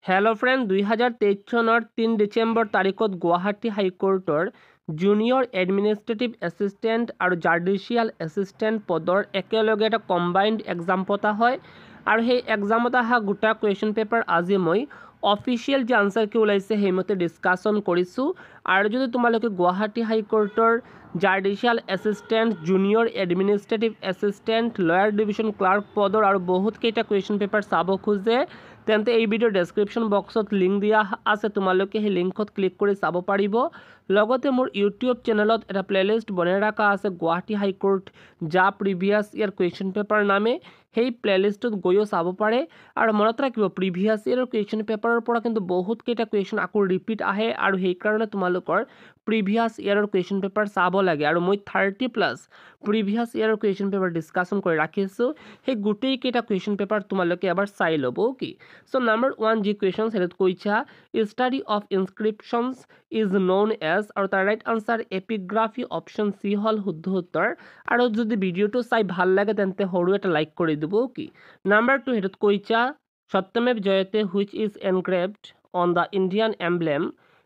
Hello friend 2023 চনৰ 3 ডিচেম্বৰ তাৰিখত Guwahati হাইকোৰ্টৰ junior administrative assistant আৰু জাৰ্ডিচিয়েল এছিষ্টেণ্ট পদৰ একেলগে এটা কম্বাইণ্ড এক্সাম পতা হয় আৰু সেই এক্সামত অহা গোটা কুৱেশ্যন পেপাৰ আজি মই অফিচিয়েল যে আনসাৰ কি ওলাইছে সেইমতে ডিছকাশ্যন কৰিছোঁ আৰু যদি তোমালোকে গুৱাহাটী হাইকোৰ্টৰ judicial assistant junior administrative assistant lawyer division clerk পদৰ আৰু বহুত কেইটা কুৱেশ্যন পেপাৰ চাব খোজে তেন্তে এই ভিডিঅ'ৰ ডেছক্ৰিপশ্যন বক্সত লিংক দিয়া আছে তোমালোকে সেই লিংকত ক্লিক কৰি চাব পাৰিব লগতে মোৰ ইউটিউব চেনেলত এটা প্লেলিষ্ট বনাই ৰাখা আছে গুৱাহাটী হাইকোৰ্ট যা প্ৰিভিয়াছ ইয়াৰ কুৱেশ্যন পেপাৰ নামে সেই প্লেলিষ্টত গৈও চাব পাৰে আৰু মনত ৰাখিব প্ৰিভিয়াছ ইয়াৰৰ কুৱেশ্যন পেপাৰৰ পৰা কিন্তু বহুত কেইটা কুৱেশ্যন আকৌ ৰিপিট আহে আৰু সেইকাৰণে তোমালোকৰ প্ৰিভিয়াছ ইয়াৰৰ কুৱেশ্যন পেপাৰ চাব লাগে আৰু মই 30+ প্ৰিভিয়াছ ইয়াৰৰ কুৱেশ্যন পেপাৰ ডিছকাশ্যন কৰি ৰাখিছোঁ সেই গোটেই কেইটা কুৱেশ্যন পেপাৰ তোমালোকে এবাৰ চাই ল'ব কি So number 1 G question সেটা কইছা study of inscriptions is known as আৰু তাৰ ৰাইট আনসাৰ এপিগ্ৰাফি অপশন সি হল শুদ্ধ উত্তৰ আৰু যদি ভিডিওটো চাই ভাল লাগে তেন্তে সৰু এটা লাইক কৰি দিব কি নাম্বাৰ 2 হেতত কইছা Satyameva Jayate which is engraved on the Indian emblem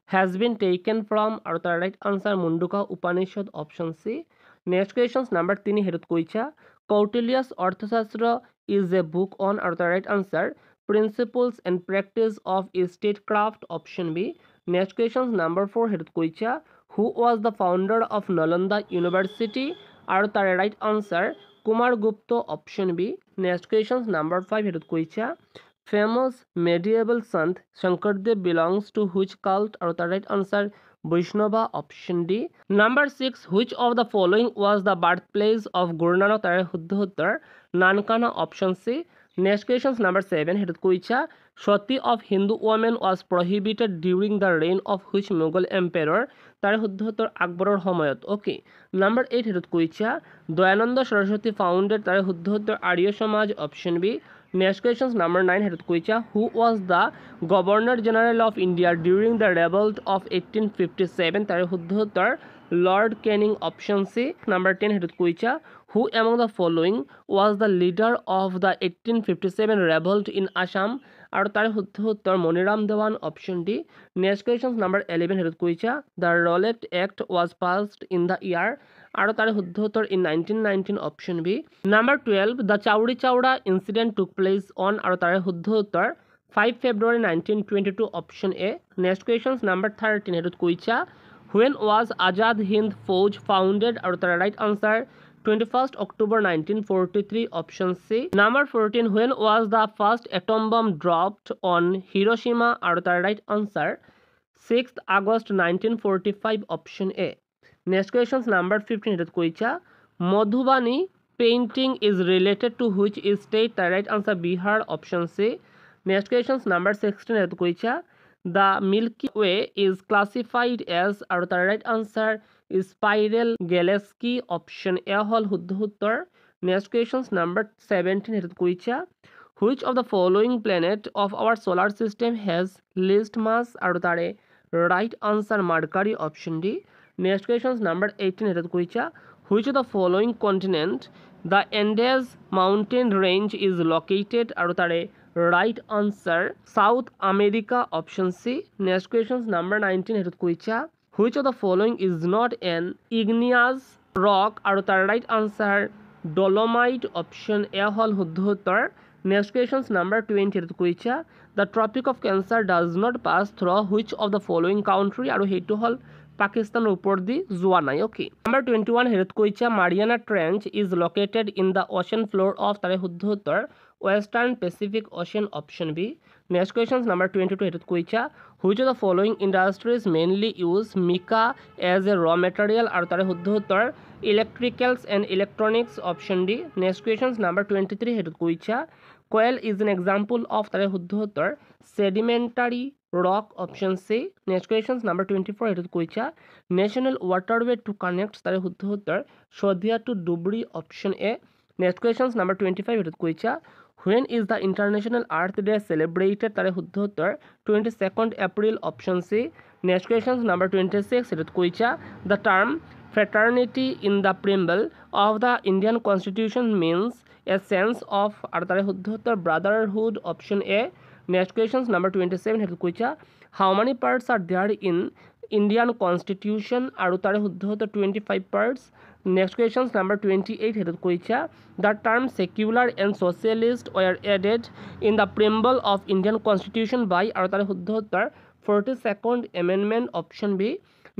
has been taken from আৰু তাৰ right answer Mundaka Upanishad option C next question number 3 হেতত কইছা Kautilya's Arthashastra is a book on আৰু তাৰ right answer Principles and Practice of Statecraft option B. Next question number 4 হেতত কইছা who was the founder of Nalanda University আৰু তাৰ right answer Kumar Gupta option B. Next question number 5 হেতত কইছা famous medieval sant Shankardev belongs to which cult আৰু তাৰ right answer Vaishnava option D. Number 6 which of the following was the birthplace of Guru Nanak তাৰ শুদ্ধ উত্তৰ Nankana option C. Next question number 7 হেতত কইছা sati of Hindu women was prohibited during the reign of which Mughal emperor তাৰ শুদ্ধ উত্তৰ আকবৰৰ সময়ত okay number 8 হেতত কইছা দয়ানন্দ সৰস্বতী ফাউন্ডেড তাৰ শুদ্ধ উত্তৰ Arya Samaj option B next question number 9 হেতত কইছা who was the governor general of India during the revolt of 1857 তাৰ শুদ্ধ উত্তৰ lord Canning option C number 10 হেতত কইছা who among the following was the leader of the 1857 revolt in Assam আৰু তাৰ শুদ্ধ উত্তৰ Maniram Dewan option D next question number 11 হেতত কইছা the Rowlatt Act was passed in the year আৰু তাৰ শুদ্ধ উত্তৰ in 1919 option B number 12 the Chowri Chowra incident took place on আৰু তাৰ শুদ্ধ উত্তৰ 5 February 1922 option A next question number 13 হেতত কইছা when was Azad Hind Fauj founded আৰু তাৰ right answer 21st October 1943 option C. Number 14 when was the first atom bomb dropped on Hiroshima আৰু তাৰ right answer 6th August 1945 option A. Next question number 15 হেতত কইছা Madhubani painting is related to which state তাৰ right answer Bihar option C. Next question number 16 হেতত কইছা The Milky Way is classified as আৰু তাৰ right answer Spiral Galaxy option A হল শুদ্ধ উত্তৰ next question number 17 হেতত কইছা which of the following planet of our solar system has least mass আৰু তাৰে right answer Mercury option D next question number 18 হেতত কইছা which of the following continent the Andes mountain range is located আৰু তাৰে right answer South America option C next question number 19 হেতত কইছা which of the following is not an igneous rock আৰু তাৰ right answer dolomite option A হল শুদ্ধ উত্তৰ next question number 20 হেতত কইছা the tropic of cancer does not pass through which of the following country আৰু হেতু হল পাকিস্তানৰ ওপৰ দি যোৱা নাই ওকে নাম্বাৰ 21 হেতত কইছা Mariana trench is located in the ocean floor of তাৰে শুদ্ধ উত্তৰ Western Pacific Ocean option B. Next question number 22 হেতত কইছা which of the following industries mainly use mica as a raw material আৰু তাৰে শুদ্ধ উত্তৰ electricals and electronics option D. Next question number 23 হেতত কইছা coal is an example of তাৰে শুদ্ধ উত্তৰ sedimentary rock option C. Next question number 24 হেতত কইছা national waterway to connect তাৰে শুদ্ধ উত্তৰ Shodhia to Dhubri option A. Next question number 25 হেতত কইছা when is the International Earth Day celebrated তাৰে শুদ্ধ উত্তৰ 22nd April option C. Next question number 26 হেতত কইছা the term fraternity in the preamble of the Indian Constitution means a sense of আৰু তাৰে শুদ্ধ উত্তৰ brotherhood option A. Next question number 27 সেইটো কৈছা how many parts are there in Indian constitution আৰু তাৰে শুদ্ধ উত্তৰ 25 পাৰ্টছ নেক্সট কুৱেশ্যন নাম্বাৰ 28 সেইটো কৈছা the term secular and socialist were added in the preamble of Indian constitution by আৰু তাৰে শুদ্ধ উত্তৰ 42nd amendment option B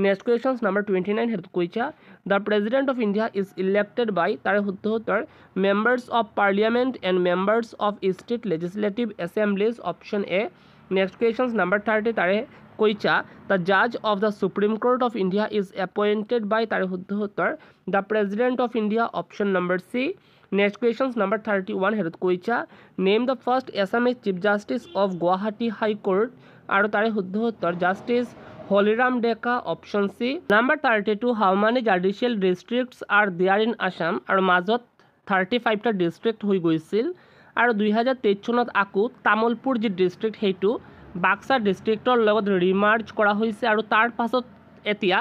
next question number 29 সেইটো কৈছা the president of India is elected by তাৰে শুদ্ধ উত্তৰ members of parliament and members of state legislative assemblies option A next question number 30 তাৰে কৈছা দ্য জাজ of the supreme court of India is appointed বাই তাৰে শুদ্ধ উত্তৰ the president of India option number C next question number 31 সেইটোত কৈছা name the first Assamese chief justice of Guwahati high court আৰু তাৰে শুদ্ধ উত্তৰ justice Haliram Deka option C number 32 how many judicial districts are there in Assam আৰু মাজত 35টা ডিষ্ট্ৰিক্ট হৈ গৈছিল আৰু 2023 চনত আকৌ তামুলপুৰ যি ডিষ্ট্ৰিক্ট সেইটো বাক্সা ডিষ্ট্ৰিক্টৰ লগত ৰিমাৰ্জ কৰা হৈছে আৰু তাৰ পাছত এতিয়া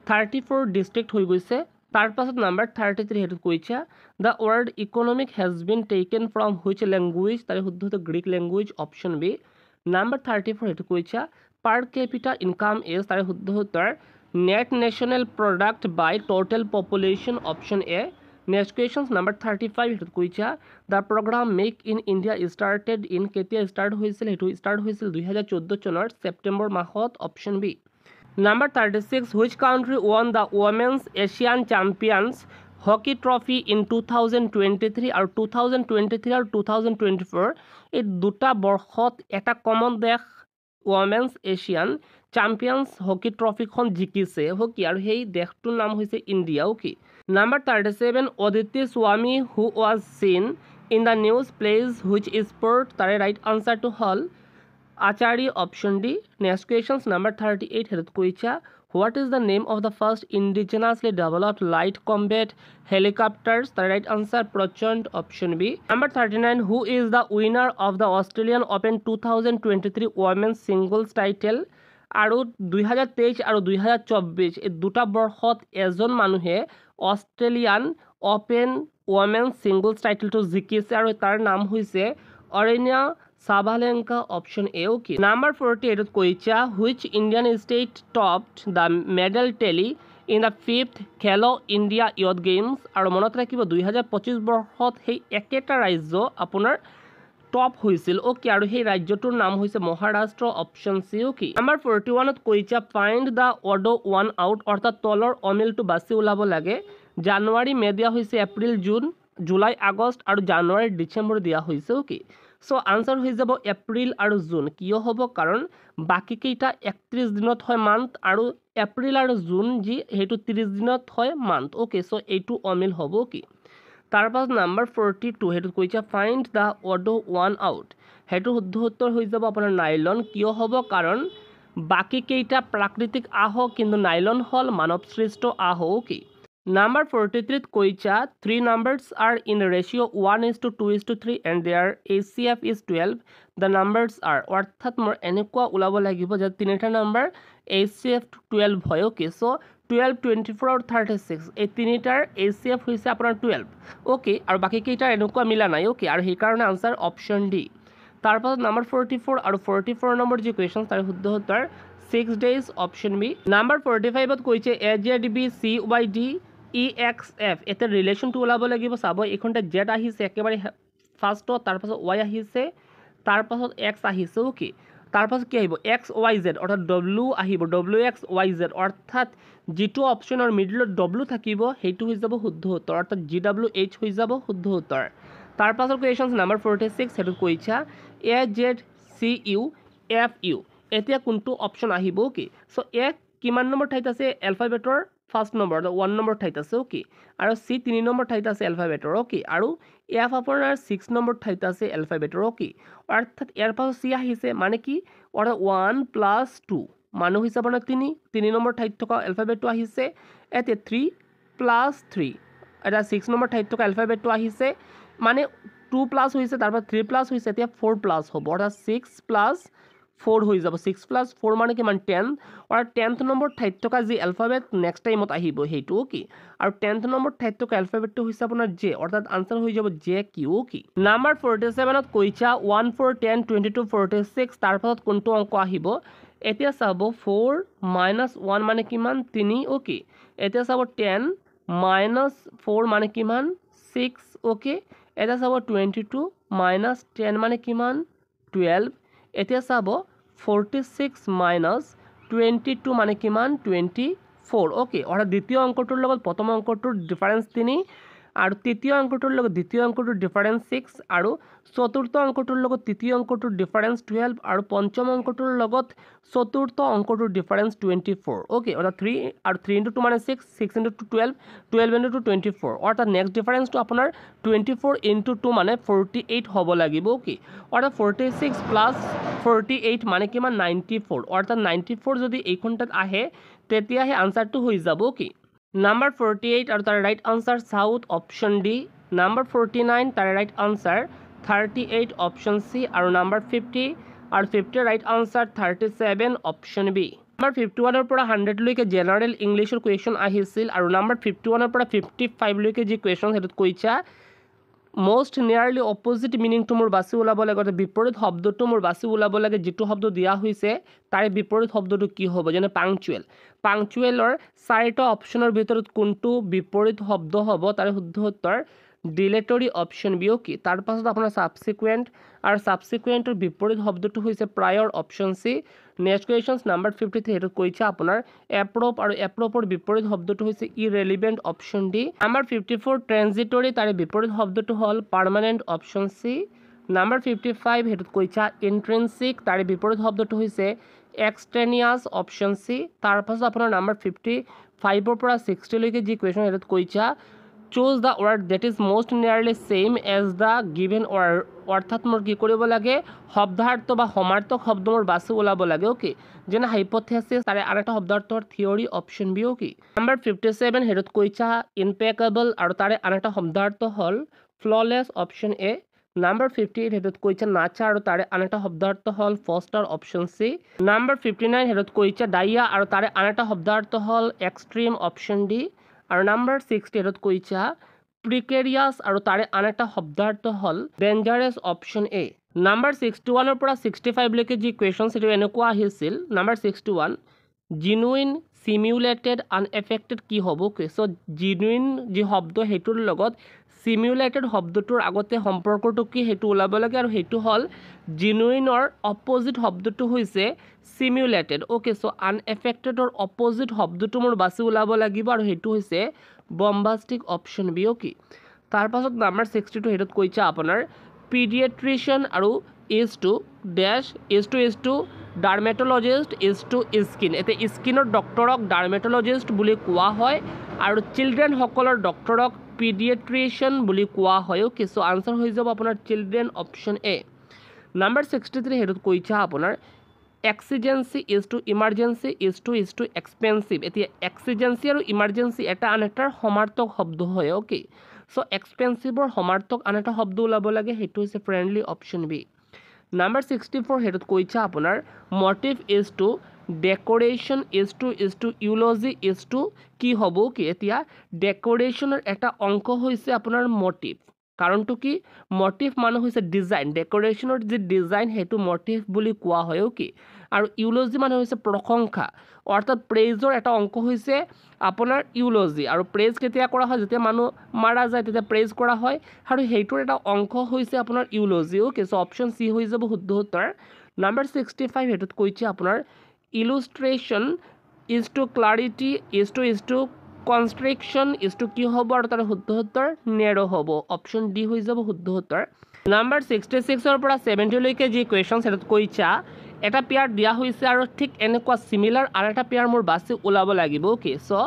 34 ডিষ্ট্ৰিক্ট হৈ গৈছে তাৰ পাছত নাম্বাৰ 33 হেতুত কৈছা the word economic has been taken from which language তাৰে শুদ্ধ উত্তৰ Greek language option B number 34 হেতুত কৈছা পাৰ কেপিটা ইনকাম ইজ তাৰে শুদ্ধ উত্তৰ net national product by total population option A next question number 35 হেতুত কৈছা the programme make in India started in কেতিয়া ষ্টাৰ্ট হৈছিল সেইটো ষ্টাৰ্ট হৈছিল 2014 চনৰ ছেপ্টেম্বৰ মাহত option B number 36 which country won the women's Asian champions hockey trophy in 2023 আৰু 2023 আৰু 2024 এই দুটা বৰ্ষত এটা কমন দেশ ৱমেন্স এছিয়ান চেম্পিয়নছ হকী ট্ৰফিখন জিকিছে হকী আৰু সেই দেশটোৰ নাম হৈছে India hockey number 37 Aditi Swami who was seen in the news plays which sport তাৰে ৰাইট আনচাৰটো হ'ল archery option D next question number 38 হেতুত কৈছা what is the name of the first indigenously developed light combat helicopters তাৰে right answer Prachand option B number 39 who is the winner of the Australian Open 2023 women's singles title আৰু 2023 আৰু 2024 এই দুটা বৰ্ষত এজন মানুহে অষ্ট্ৰেলিয়ান অপেন ৱমেন্স ছিংগলছ টাইটেলটো জিকিছে আৰু তাৰ নাম হৈছে Aryna Sabalenka option A okay number 40 এইটোত কৈছা which Indian state topped the medal tally in the 5th Khelo India youth games আৰু মনত ৰাখিব 2025 বৰ্ষত সেই একেটা ৰাজ্য আপোনাৰ টপ হৈছিল অ'কে আৰু সেই ৰাজ্যটোৰ নাম হৈছে Maharashtra option C okay number 41ত কৈছা find the odd one out অৰ্থাৎ তলৰ অমিলটো বাছি ওলাব লাগে জানুৱাৰী মে দিয়া হৈছে এপ্ৰিল জুন জুলাই আগষ্ট আৰু জানুৱাৰী ডিচেম্বৰ দিয়া হৈছে অ'কে চ' আনচাৰ হৈ যাব এপ্ৰিল আৰু জুন কিয় হ'ব কাৰণ বাকীকেইটা 31 দিনত হয় মান্থ আৰু এপ্ৰিল আৰু জুন যি সেইটো 30 দিনত হয় মান্থ অ'কে চ' এইটো অমিল হ'ব অ'কে তাৰ পাছত নাম্বাৰ 42 সেইটোত কৈছা find the odd one out সেইটো শুদ্ধ উত্তৰ হৈ যাব আপোনাৰ নাইলন কিয় হ'ব কাৰণ বাকীকেইটা প্ৰাকৃতিক আহ কিন্তু নাইলন হ'ল মানৱ সৃষ্ট আহ অ'কে নাম্বাৰ 43ত কৈছা 3 numbers are in ratio 1:2:3 and their HCF is 12 the numbers are অৰ্থাৎ মোৰ এনেকুৱা ওলাব লাগিব যে তিনিটা নাম্বাৰ HCF 12 হয় অ'কে চ' 12 24 আৰু 36 এই তিনিটাৰ HCF হৈছে আপোনাৰ 12 অ'কে আৰু বাকীকেইটাৰ এনেকুৱা মিলা নাই অ'কে আৰু সেইকাৰণে আনচাৰ অপশ্যন ডি তাৰপাছত নাম্বাৰ 44 আৰু 44 নম্বৰ যি কুৱেশ্যন তাৰ শুদ্ধ উত্তৰ 6 days অপশ্যন বি নাম্বাৰ 45ত কৈছে AJDB CYD EXF এতিয়া ৰিলেশ্যনটো ওলাব লাগিব চাব এইখনতে জেড আহিছে একেবাৰে ফাৰ্ষ্টত তাৰপাছত ৱাই আহিছে তাৰপাছত এক্স আহিছে অ'কে তাৰপাছত কি আহিব XYZ অৰ্থাৎ W আহিব WXYZ অৰ্থাৎ যিটো অপশ্যনৰ মিডিলত W থাকিব সেইটো হৈ যাব শুদ্ধ উত্তৰ অৰ্থাৎ GWH হৈ যাব শুদ্ধ উত্তৰ তাৰপাছত কুৱেশ্যন নাম্বাৰ 46 সেইটো কৈছা AZCUFU এতিয়া কোনটো অপশ্যন আহিব অ'কে চ' এ কিমান নম্বৰ ঠাইত আছে এলফাবেটৰ ফাৰ্ষ্ট নম্বৰ 1 নম্বৰ ঠাইত আছে অ'কে আৰু চি 3 নম্বৰ ঠাইত আছে এলফাবেটৰ অ'কে আৰু এফ আপোনাৰ 6 নম্বৰ ঠাইত আছে এলফাবেটৰ অ'কে অৰ্থাৎ ইয়াৰ পাছত চি আহিছে মানে কি অৰ্থাৎ 1 + 2 মানুহ হিচাপ আপোনাৰ 3 নম্বৰ ঠাইত থকা এলফাবেটটো আহিছে এতিয়া 3 + 3 এটা 6 নম্বৰ ঠাইত থকা এলফাবেটটো আহিছে মানে 2 প্লাছ হৈছে তাৰপৰা 3 প্লাছ হৈছে এতিয়া 4 প্লাছ হ'ব অৰ্থাৎ 6 + 4 হৈ যাব 6 + 4 মানে কিমান 10 আৰু 10th নম্বৰ ঠাইত থকা যি এলফাবেট নেক্সট টাইমত আহিব সেইটো কি আৰু 10th নম্বৰ ঠাইত থকা এলফাবেটটো হৈছে আপোনাৰ জে অৰ্থাৎ আনসাৰ হৈ যাব জে কিউ কি নাম্বাৰ 47ত কৈছা 1 4 10 22 46 তাৰ পাছত কোনটো অংক আহিব এতিয়া চাব 4 - 1 মানে কিমান 3 ওকে এতিয়া চাব 10 - 4 মানে কিমান 6 ওকে এটা চাব 22 - 10 মানে কিমান 12 এতিয়া চাব 46 - 22 মানে কিমান 24 ওকে অৰ্থাৎ দ্বিতীয় অংকটোৰ লগত প্ৰথম অংকটোৰ ডিফাৰেন্স 3 আৰু তৃতীয় অংকটোৰ লগত দ্বিতীয় অংকটোৰ ডিফাৰেন্স 6 আৰু চতুৰ্থ অংকটোৰ লগত তৃতীয় অংকটোৰ ডিফাৰেন্স 12 আৰু পঞ্চম অংকটোৰ লগত চতুৰ্থ অংকটোৰ ডিফাৰেন্স 24 ওকে অৰ্থাৎ 3 আৰু 3 * 2 মানে 6 6 * 2 12 12 * 2 24 অৰ্থাৎ নেক্সট ডিফাৰেন্সটো আপোনাৰ 24 * 2 মানে 48 হ'ব লাগিব ওকে অৰ্থাৎ 46 + 48 মানে কিমান 94 অৰ্থাৎ 94 যদি এইখনটাত আহে তেতিয়াহে আনসাৰটো হৈ যাব ওকে নাম্বাৰ 48 আৰু তাৰ right answer south option D number 49 তাৰ ৰাইট আনসাৰ 38 অপশন সি আৰু নাম্বাৰ 50 আৰু 50 right answer 37 option B number 51 ৰ পৰা 100 লৈকে জেনাৰেল ইংলিছৰ কুৱেশ্যন আহিছিল আৰু নাম্বাৰ 51 ৰ পৰা 55 লৈকে যি কুৱেশ্যন হেতুত কৈছা মোস্ট নিয়াৰলি অপোজিট মিনিংটো মোৰ বাছি ওলাব লাগে বিপৰীত শব্দটো মোৰ বাছি ওলাব লাগে যেটো শব্দ দিয়া হৈছে তাৰে বিপৰীত শব্দটো কি হ'ব যেনে পাংচুৱেল পাংচুৱেলৰ চাৰিটা অপচনৰ ভিতৰত কোনটো বিপৰীত শব্দ হ'ব তাৰে শুদ্ধ উত্তৰ ডিলেটৰী অপশন বি ওকে তাৰ পাছত আপোনাৰ সাবসিকুৱেন্ট আৰু সাবসিকুৱেন্টৰ বিপৰীত শব্দটো হৈছে প্ৰায়ৰ option C next question number 53 হেতুত কৈছা আপোনাৰ এপ্ৰপ আৰু এপ্ৰপৰ বিপৰীত শব্দটো হৈছে ইৰেলিভেন্ট অপশন ডি নাম্বাৰ 54 ট্ৰানজিটৰী তাৰে বিপৰীত শব্দটো হ'ল পাৰ্মানেন্ট অপশন সি নাম্বাৰ 55 হেতুত কৈছা ইন্ট্ৰিনসিক তাৰে বিপৰীত শব্দটো হৈছে এক্সট্ৰেনিয়াছ অপশন সি তাৰ পাছত আপোনাৰ নাম্বাৰ 55 ৰ পৰা 60 লৈকে যি কুৱেশ্যন হেতুত কৈছা choose the word that is most nearly same as the given word অর্থাৎ মোৰ কি কৰিব লাগে শব্দাৰ্থ বা সমাৰ্থক শব্দ মোৰ বাছি ওলাব লাগে ওকে যেনে হাইপোথেসিস তাৰে আৰেটা শব্দাৰ্থৰ theory option B okay number 57 হেতুত কৈছা ইম্পেকেবল আৰু তাৰে আৰেটা শব্দাৰ্থ হ'ল ফ্ললেস অপশন এ নাম্বাৰ 58 হেতুত কৈছা নাচা আৰু তাৰে আৰেটা শব্দাৰ্থ হ'ল ফস্টাৰ অপশন সি নাম্বাৰ 59 হেতুত কৈছা ডাইয়া আৰু তাৰে আৰেটা শব্দাৰ্থ হ'ল এক্সট্ৰিম অপশন ডি আৰু নাম্বাৰ 60 হেতুত কৈছা প্ৰিকেৰিয়াছ আৰু তাৰে আনেটা শব্দাৰ্থ হ'ল ডেঞ্জাৰাছ অপশন এ নাম্বাৰ 61 ৰ পৰা 65 লৈকে যি কুৱেশ্যন সেটো এনেকুৱা আহিছিল নাম্বাৰ 61 জিনুইন সিমুলেটেড আনএফেক্টেড কি হ'ব সো জিনুইন যি শব্দ হেতুৰ লগত সিমুলেটেড শব্দটোৰ আগতে সম্পৰ্কটো কি হেতু ওলাব লাগে আৰু হেতু হ'ল জিনুইনৰ অপোজিট শব্দটো হৈছে সিমুলেটেড ওকে সো আনএফেক্টেডৰ অপোজিট শব্দটো মোৰ বাছি ওলাব লাগিব আৰু হেতু হৈছে বম্বাস্টিক অপশন বি ওকে তাৰ পাছত নাম্বাৰ 62 হেতুত কৈছা আপোনাৰ পিডিয়াট্ৰিশিয়ান আৰু is to ডাৰ্মেটলজিষ্ট স্কিন এতে স্কিনৰ ডক্টৰক ডাৰ্মেটলজিষ্ট বুলি কোৱা হয় আৰু চিলড্ৰেন সকলৰ ডক্টৰক পিডিয়াট্ৰিশিয়ান বুলি কোৱা হয় ওকে সো আনসাৰ হৈ যাব আপোনাৰ চিলড্ৰেন অপশন এ নাম্বাৰ 63 হেতুত কৈছা আপোনাৰ এক্সিজেন্সি ইমাৰ্জেন্সি is to এক্সপেন্সিভ এতিয়া এক্সিজেন্সি আৰু ইমাৰ্জেন্সি এটা আনেটাৰ সমাৰ্থক শব্দ হয় ওকে সো এক্সপেন্সিভৰ সমাৰ্থক আনেটা শব্দ ওলাব লাগে হেতু হৈছে ফ্ৰেন্ডলি অপশন বি নাম্বাৰ 64 হেতুত কৈছা আপোনাৰ motive is to decoration is to eulogy is to কি হ'ব কি এতিয়া ডেকোৰেশনৰ এটা অংক হৈছে আপোনাৰ মোটিভ কাৰণটো কি মোটিভ মানে হৈছে ডিজাইন ডেকোৰেশনৰ যি ডিজাইন হেতু মোটিভ বুলি কোৱা হয় ওকে আৰু ইউলজি মানে হৈছে প্ৰশংসা অৰ্থাৎ প্ৰেজৰ এটা অংক হৈছে আপোনাৰ ইউলজি আৰু প্ৰেজ কেতিয়া কৰা হয় যেতিয়া মানুহ মাৰা যায় তেতিয়া প্ৰেজ কৰা হয় আৰু হেইটোৰ এটা অংক হৈছে আপোনাৰ ইউলজি ওকে সো অপশন সি হৈ যাব শুদ্ধ উত্তৰ নাম্বাৰ 65 হেতুত কৈছে আপোনাৰ ইলুষ্ট্ৰেশন is to clarity is to কনষ্ট্ৰিকশন is to কি হ'ব আৰু তাৰ শুদ্ধ উত্তৰ নেৰো হ'ব অপশন ডি হৈ যাব শুদ্ধ উত্তৰ নাম্বাৰ 66 ৰ পৰা 70 লৈকে যি কুৱেশ্যন হেতুত কৈছা এটা পেয়াৰ দিয়া হৈছে আৰু ঠিক এনেকুৱা সিমিলাৰ আৰু এটা পেয়াৰ মোৰ বাছি ওলাব লাগিব ওকে সো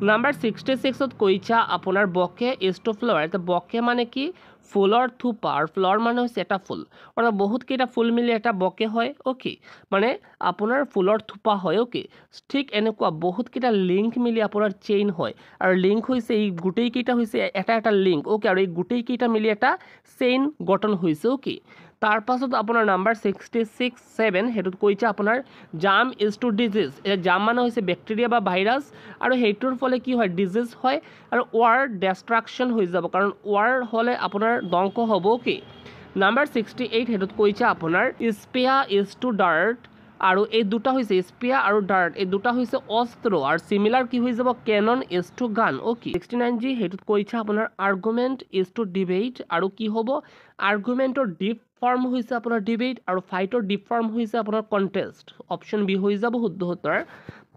নাম্বাৰ 66 ত কৈছা আপোনাৰ বকে is to flower এটা বকে মানে কি ফুলৰ থোপা আৰু ফ্লাৱাৰ মানে হৈছে এটা ফুল আৰু বহুত কেইটা ফুল মিলি এটা বকে হয় ওকে মানে আপোনাৰ ফুলৰ থোপা হয় ওকে ঠিক এনেকুৱা বহুত কেইটা লিংক মিলি আপোনাৰ চেইন হয় আৰু লিংক হৈছে এই গুটেই কেইটা হৈছে এটা লিংক ওকে আৰু এই গুটেই কেইটা মিলি এটা চেইন গঠন হৈছে ওকে তাৰ পাছত আপোনাৰ নাম্বাৰ 66-7 সেইটোত কৈছে আপোনাৰ জাম ইজ টু ডিজিজ। জাম মানে হৈছে বেক্টেৰিয়া বা ভাইৰাছ আৰু সেইটোৰ ফলে কি হয় ডিজিজ হয় আৰু ৱাৰ ডেষ্ট্ৰাকশ্যন হৈ যাব, কাৰণ ৱাৰ হ'লে আপোনাৰ ধ্বংস হ'ব কি। নাম্বাৰ 68 সেইটোত কৈছে আপোনাৰ স্পিয়া ইজ টু ডাৰ্ট, আৰু এই দুটা হৈছে স্পিয়া আৰু ডাৰ্ট, এই দুটা হৈছে অস্ত্ৰ আৰু চিমিলাৰ কি হৈ যাব কেনন ইজ টু গান। অ'কে 69G সেইটোত কৈছে আপোনাৰ আৰ্গুমেণ্ট ইজ টু ডিবেট, আৰু কি হ'ব আৰ্গুমেণ্টৰ ডিপ ফৰ্ম হৈছে আপোনাৰ ডিবেট আৰু ফাইটৰ ডিপ ফৰ্ম হৈছে আপোনাৰ কণ্টেষ্ট। অপশ্যন বি হৈ যাব শুদ্ধ উত্তৰ।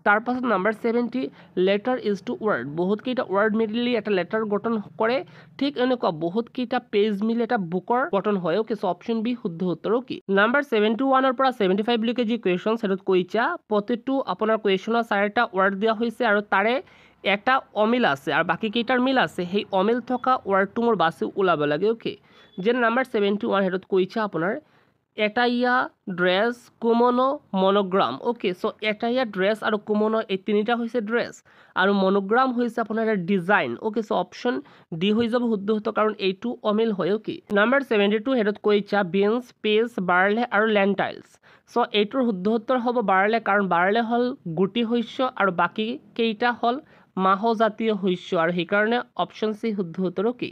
তাৰপাছত number 70 letter is to word, বহুতকেইটা ৱৰ্ড মিলি এটা লেটাৰ গঠন কৰে, ঠিক এনেকুৱা বহুতকেইটা পেজ মিলি এটা বুকৰ গঠন হয়। অ'কে চ' অপশ্যন বি শুদ্ধ উত্তৰ। অ'কে নাম্বাৰ 71 পৰা 75 লৈকে যি কুৱেশ্যন সেইটোত কৈছা প্ৰতিটো আপোনাৰ কুৱেশ্যনৰ 4টা ৱৰ্ড দিয়া হৈছে আৰু তাৰে এটা অমিল আছে আৰু বাকী কেইটাৰ মিল আছে, সেই অমিল থকা ৱৰ্ডটো মোৰ বাছি ওলাব লাগে। অ'কে যেনে নাম্বাৰ 71 সেইটোত কৈছে আপোনাৰ এটাইয়া ড্ৰেছ কুমনো মনোগ্ৰাম। অ'কে চ' এটাইয়া ড্ৰেছ আৰু কুমনো এই তিনিটা হৈছে ড্ৰেছ আৰু মনোগ্ৰাম হৈছে আপোনাৰ design. Okay so' option D হৈ যাব শুদ্ধ উত্তৰ, কাৰণ এইটো অমিল হয়। অ'কে নাম্বাৰ 72 সেইটোত কৈছা বিনছ পিচ বাৰ্লে আৰু লেণ্টাইলছ। চ' এইটোৰ শুদ্ধ উত্তৰ হ'ব বাৰ্লে, কাৰণ বাৰ্লে হ'ল গুটি শস্য আৰু বাকী কেইটা হ'ল মাহজাতীয় শস্য আৰু সেইকাৰণে অপশ্যন চি শুদ্ধ উত্তৰ। অ'কে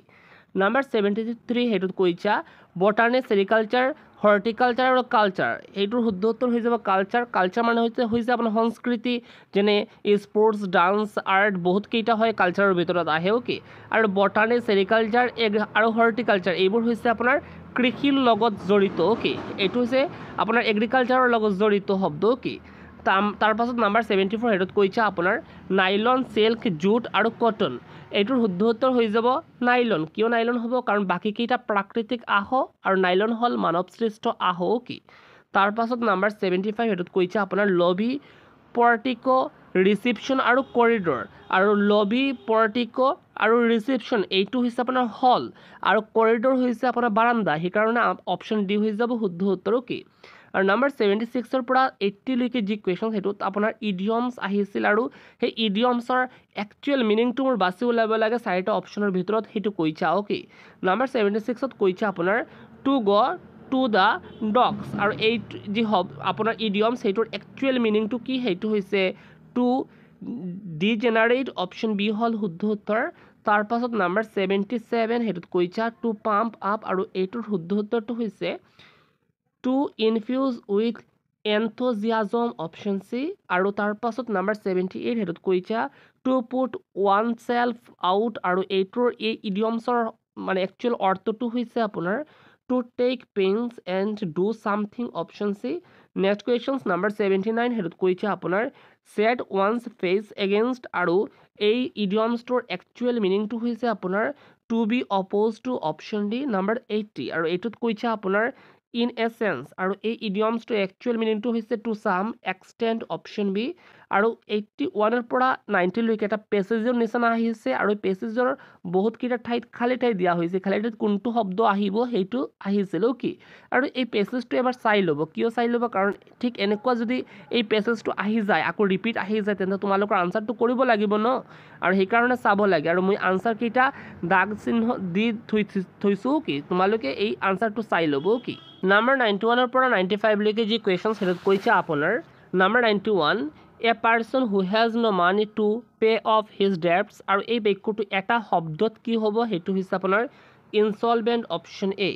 নাম্বাৰ 73 সেইটোত কৈছা বটানী চেৰিকালচাৰ হৰ্টিকালচাৰ আৰু কালচাৰ, এইটোৰ শুদ্ধ উত্তৰ হৈ যাব কালচাৰ। কালচাৰ মানে হৈছে আপোনাৰ সংস্কৃতি, যেনে স্পৰ্টছ ডান্স আৰ্ট বহুত কেইটা হয় কালচাৰৰ ভিতৰত আহে। অ'কে আৰু বটানী চেৰিকালচাৰ আৰু হৰ্টিকালচাৰ এইবোৰ হৈছে আপোনাৰ কৃষিৰ লগত জড়িত। অ'কে এইটো হৈছে আপোনাৰ এগ্ৰিকালচাৰৰ লগত জড়িত শব্দ। অ'কে তাৰ পাছত নাম্বাৰ 74 সেইটোত কৈছে আপোনাৰ নাইলন চিল্ক জুট আৰু কটন, এইটোৰ শুদ্ধ উত্তৰ হৈ যাব নাইলন। কিয় নাইলন হ'ব, কাৰণ বাকীকেইটা প্ৰাকৃতিক আহ আৰু নাইলন হ'ল মানৱ সৃষ্ট আহ। কি তাৰ পাছত নাম্বাৰ 75 সেইটোত কৈছে আপোনাৰ লবি পৰ্টিকো ৰিচিপশ্যন আৰু কৰিডৰ, আৰু লবি পৰ্টিকো আৰু ৰিচিপশ্যন এইটো হৈছে আপোনাৰ হল আৰু কৰিডৰ হৈছে আপোনাৰ বাৰান্দা, সেইকাৰণে অপশ্যন ডি হৈ যাব শুদ্ধ উত্তৰ। কি আৰু নাম্বাৰ 76 পৰা 80 লৈকে যি কুৱেশ্যন সেইটোত আপোনাৰ ইডিয়মছ আহিছিল আৰু সেই ইডিয়মছৰ একচুৱেল মিনিংটো মোৰ বাছি ওলাব লাগে 4টা অপশ্যনৰ ভিতৰত, সেইটো কৈছা। অ'কে নাম্বাৰ 76ত কৈছে আপোনাৰ টু গ টু দ্য ডগছ, আৰু এই যি আপোনাৰ ইডিয়ম সেইটোৰ একচুৱেল মিনিংটো কি সেইটো হৈছে টু ডিজেনাৰেট, অপশ্যন বি হ'ল শুদ্ধ উত্তৰ। তাৰ পাছত নাম্বাৰ 77 সেইটোত কৈছা টু পাম্প আপ, আৰু এইটোৰ শুদ্ধ উত্তৰটো হৈছে to infuse with enthusiasm, option C. আৰু তাৰ পাছত নাম্বাৰ 78 সেইটোত কৈছা to put one self out, আৰু এইটোৰ এই ইডিয়মছৰ মানে একচুৱেল অৰ্থটো হৈছে আপোনাৰ to take pains and do something, option C. Next question number 79 সেইটোত কৈছে আপোনাৰ ছেট ওৱানছ ফেচ এগেইনষ্ট, আৰু এই ইডিয়মছটোৰ একচুৱেল মিনিংটো হৈছে আপোনাৰ to be opposed to, option D. Number 80 আৰু এইটোত কৈছে আপোনাৰ ইন এ চেন্স, আৰু এই ইডিয়মছটোৰ একচুৱেল মিনিংটো হৈছে to some extent, option B. আৰু 81 পৰা 90 লৈকে এটা পেছেজৰ নিচিনা আহিছে আৰু পেছেজৰ বহুতকেইটা ঠাইত খালী ঠাই দিয়া হৈছে, খালী ঠাইত কোনটো শব্দ আহিব সেইটো আহিছিল। কি আৰু এই পেছেজটো এবাৰ চাই ল'ব, কিয় চাই ল'ব, কাৰণ ঠিক এনেকুৱা যদি এই পেছেজটো আহি যায় আকৌ ৰিপিট আহি যায় তেন্তে তোমালোকৰ আনচাৰটো কৰিব লাগিব ন, আৰু সেইকাৰণে চাব লাগে। আৰু মই আনচাৰকেইটা দাগ চিহ্ন দি থৈছোঁ, কি তোমালোকে এই আনচাৰটো চাই ল'ব। কি নাম্বাৰ 91 পৰা 95 লৈকে যি কুৱেশ্যন সেইটোত কৈছে আপোনাৰ number 91 a person who has no' money to pay off his debts, আৰু এই বাক্যটো এটা শব্দত কি হ'ব সেইটো হৈছে আপোনাৰ ইনচলভেণ্ট, অপশ্যন এ।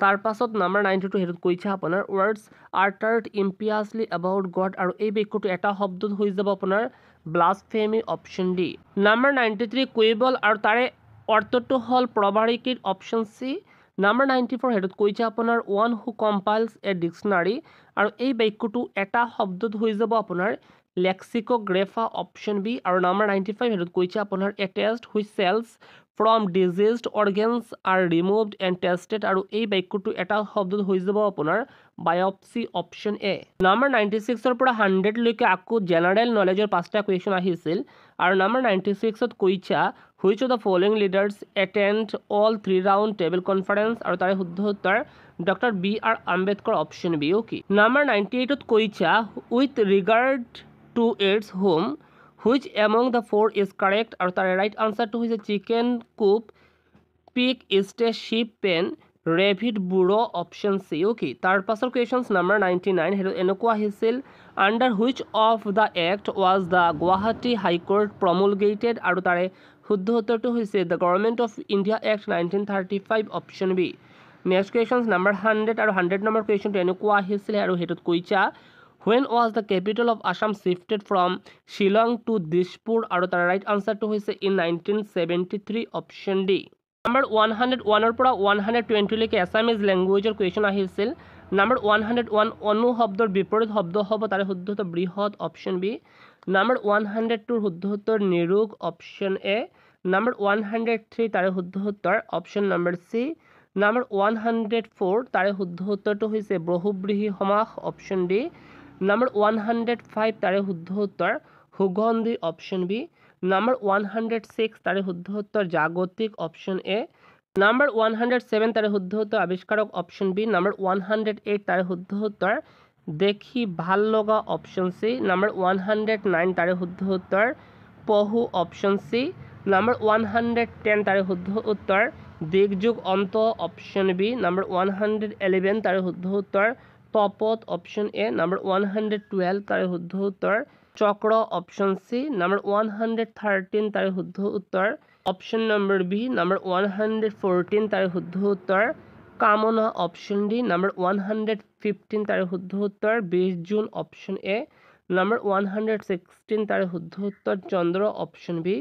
তাৰ পাছত নাম্বাৰ 92 সেইটোত কৈছে আপোনাৰ ৱৰ্ডছ আৰ্টাৰ্ড ইম্পিয়াছলি এবাউট গড, আৰু এই বাক্যটো এটা শব্দত হৈ যাব আপোনাৰ ব্লাছফেমি, অপশ্যন ডি। নাম্বাৰ 93 কুইবল, আৰু তাৰে অৰ্থটো হ'ল প্ৰভাৰিকেট, অপশ্যন চি। নাম্বাৰ 94 সেইটোত কৈছে আপোনাৰ ওৱান হু কম্পাইলছ এ ডিক্সনাৰী, আৰু এই বাক্যটো এটা শব্দত হৈ যাব আপোনাৰ লেক্সিকোগ্ৰাফা, অপশ্যন বি। আৰু নাম্বাৰ 95 সেইটোত কৈছে আপোনাৰ a test which cells from diseased organs are removed and tested, আৰু এই বাক্যটো এটা শব্দত হৈ যাব আপোনাৰ বায়পচি, অপশ্যন এ। নাম্বাৰ 96 পৰা 100 লৈকে আকৌ জেনাৰেল নলেজৰ 5টা কুৱেশ্যন আহিছিল, আৰু নাম্বাৰ 96ত কৈছা which of the following leaders attend all 3 round table conference, আৰু তাৰে শুদ্ধ উত্তৰ doctor B R Ambedkar, option B. Okay number 98ত কৈছা with regard to its home which among the 4 is correct, আৰু তাৰে ৰাইট আনচাৰটো হৈছে chicken coop, pig sty, sheep pen, rabbit burrow option C okay তাৰ পাছৰ কুৱেশ্যনছ নাম্বাৰ 99 সেইটো এনেকুৱা আহিছিল under which of the act was the Guwahati high court promulgated আৰু তাৰে শুদ্ধ উত্তৰটো হৈছে the government of India act 1935 option B next questions number 100 আৰু 100 নম্বৰ কুৱেশ্যনটো এনেকুৱা আহিছিলে আৰু সেইটোত কৈছা when was the capital of Assam shifted from Shillong to Dishpur আৰু তাৰ ৰাইট আনসাৰটো হৈছে in 1973 অপশ্যন ডি নাম্বাৰ 101 পৰা 120 লৈকে এছামিজ লেংগুৱেজৰ কুৱেশ্যন আহিছিল নাম্বাৰ 101 অনু শব্দৰ বিপৰীত শব্দ হ'ব তাৰে শুদ্ধ উত্তৰ বৃহৎ অপশ্যন বি নাম্বাৰ 102 শুদ্ধ উত্তৰ নিৰোগ অপশ্যন এ নাম্বাৰ 103 তাৰে শুদ্ধ উত্তৰ অপশ্যন নম্বৰ চি নাম্বাৰ 104 তাৰে শুদ্ধ উত্তৰটো হৈছে বহুব্ৰীহি সমাস অপশ্যন ডি নাম্বাৰ 105 তাৰে শুদ্ধ উত্তৰ সুগন্ধি অপশ্যন বি নাম্বাৰ 106 তাৰে শুদ্ধ উত্তৰ জাগতিক অপশ্যন এ নাম্বাৰ 107 তাৰে শুদ্ধ উত্তৰ আৱিষ্কাৰক অপশ্যন বি নাম্বাৰ 108 তাৰে শুদ্ধ উত্তৰ দেখি ভাল লগা অপশ্যন চি নাম্বাৰ 109 তাৰে শুদ্ধ উত্তৰ পহু অপশ্যন চি নাম্বাৰ 110 তাৰে শুদ্ধ উত্তৰ দিগযুগ অন্ত অপশ্যন বি নাম্বাৰ 111 তাৰে শুদ্ধ উত্তৰ তপত অপশ্যন এ নাম্বাৰ 112 তাৰে শুদ্ধ উত্তৰ চক্ৰ অপশ্যন চি নাম্বাৰ 113 তাৰে শুদ্ধ উত্তৰ অপশ্যন নম্বৰ বি নাম্বাৰ 114 তাৰে শুদ্ধ উত্তৰ কামনা অপশ্যন ডি নাম্বাৰ 115 তাৰে শুদ্ধ উত্তৰ 20 জুন অপশ্যন এ নাম্বাৰ 116 তাৰে শুদ্ধ উত্তৰ চন্দ্ৰ অপশ্যন বি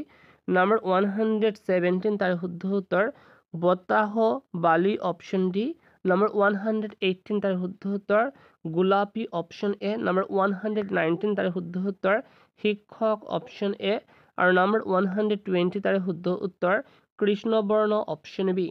নাম্বাৰ 117 তাৰে শুদ্ধ উত্তৰ বতাহ বালি অপশ্যন ডি নাম্বাৰ 118 তাৰে শুদ্ধ উত্তৰ গোলাপী অপশ্যন এ নাম্বাৰ 119 তাৰে শুদ্ধ উত্তৰ শিক্ষক অপশ্যন এ আৰু নাম্বাৰ 120 তাৰে শুদ্ধ উত্তৰ কৃষ্ণবৰ্ণ অপশ্যন বি